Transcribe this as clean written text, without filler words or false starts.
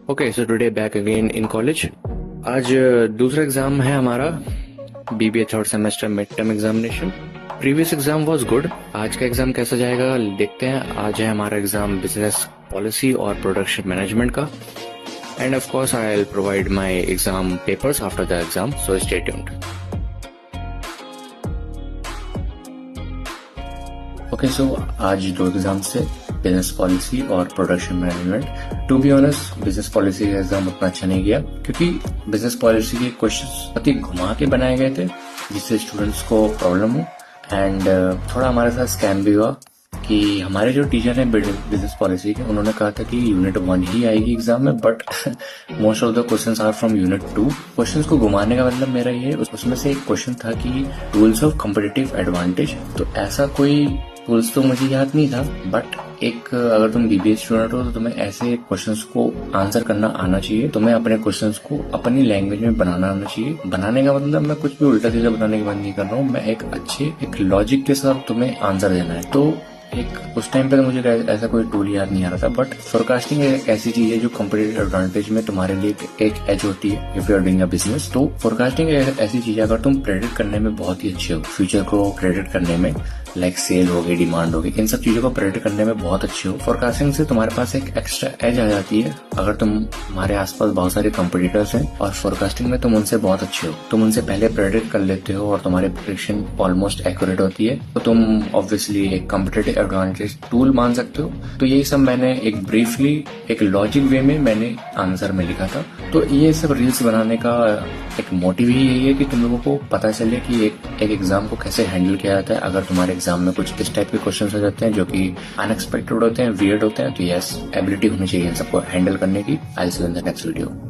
Okay so today back again in college. आज दूसरा exam है हमारा BBA third semester mid term examination. Previous exam was good. आज का एग्जाम कैसा जाएगा देखते हैं। आज है हमारा एग्जाम बिजनेस पॉलिसी और प्रोडक्शन मैनेजमेंट का, and of course I will provide my exam papers after the exam, so stay tuned. Okay so आज दो एग्जाम से बिजनेस पॉलिसी और production management. To be honest business policy का exam उतना अच्छा नहीं गया, क्योंकि बिजनेस पॉलिसी के क्वेश्चंस बहुत ही घुमा के बनाए गए थे जिससे स्टूडेंट्स को प्रॉब्लम हो, एंड थोड़ा हमारे साथ स्कैम भी हुआ कि हमारे जो टीचर हैं बिजनेस पॉलिसी के, उन्होंने कहा था कि यूनिट 1 ही आएगी एग्जाम में, but most of the questions are from unit 2। Questions को घुमाने का मतलब मेरा ये, उसमें से एक क्वेश्चन था कि टूल्स ऑफ कॉम्पिटिटिव एडवांटेज। तो ऐसा कोई टूल्स तो मुझे याद नहीं था, बट एक अगर तुम बीबीए स्टूडेंट हो तो तुम्हें ऐसे क्वेश्चंस को आंसर करना आना चाहिए। तुम्हें अपने क्वेश्चंस को अपनी लैंग्वेज में बनाना आना चाहिए। बनाने का मतलब मैं कुछ भी उल्टा सीधा बनाने की बात नहीं कर रहा हूँ, मैं एक लॉजिक के साथ तुम्हें आंसर देना है। तो एक उस टाइम पे तो मुझे ऐसा कोई टूल याद नहीं आ रहा था, बट फोरकास्टिंग एक ऐसी चीज है जो कॉम्पिटिटिव एडवांटेज में तुम्हारे लिए एक एज होती है if you are doing a business. तो फोरकास्टिंग एक ऐसी चीज है, अगर तुम प्रेडिक्ट करने में बहुत ही अच्छे हो, फ्यूचर को प्रेडिक्ट करने में, लाइक सेल हो गई, डिमांड हो गई, इन सब चीजों को प्रेडिक्ट करने में बहुत अच्छे हो, फोरकास्टिंग से तुम्हारे पास एक एक्स्ट्रा एज आ जाती है। अगर तुम्हारे आसपास बहुत सारे कंपटीटर्स हैं और फोरकास्टिंग में तुम उनसे बहुत अच्छे हो, तुम उनसे पहले प्रेडिक्ट कर लेते हो और तुम्हारी प्रेडिक्शन ऑलमोस्ट एक्यूरेट होती है, तो तुम ऑब्वियसली एक कॉम्पिटिटिव एडवांटेज टूल मान सकते हो। तो यही सब मैंने एक ब्रीफली एक लॉजिक वे में मैंने आंसर में लिखा था। तो ये सब रील्स बनाने का एक मोटिव ही यही है कि तुम लोगों को पता चले कि एक एग्जाम को कैसे हैंडल किया जाता है। अगर तुम्हारे एग्जाम में कुछ इस टाइप के क्वेश्चंस हो जाते हैं जो कि अनएक्सपेक्टेड होते हैं, वियर्ड होते हैं, तो यस एबिलिटी होनी चाहिए इन सबको हैंडल करने की। I will see you in the next video.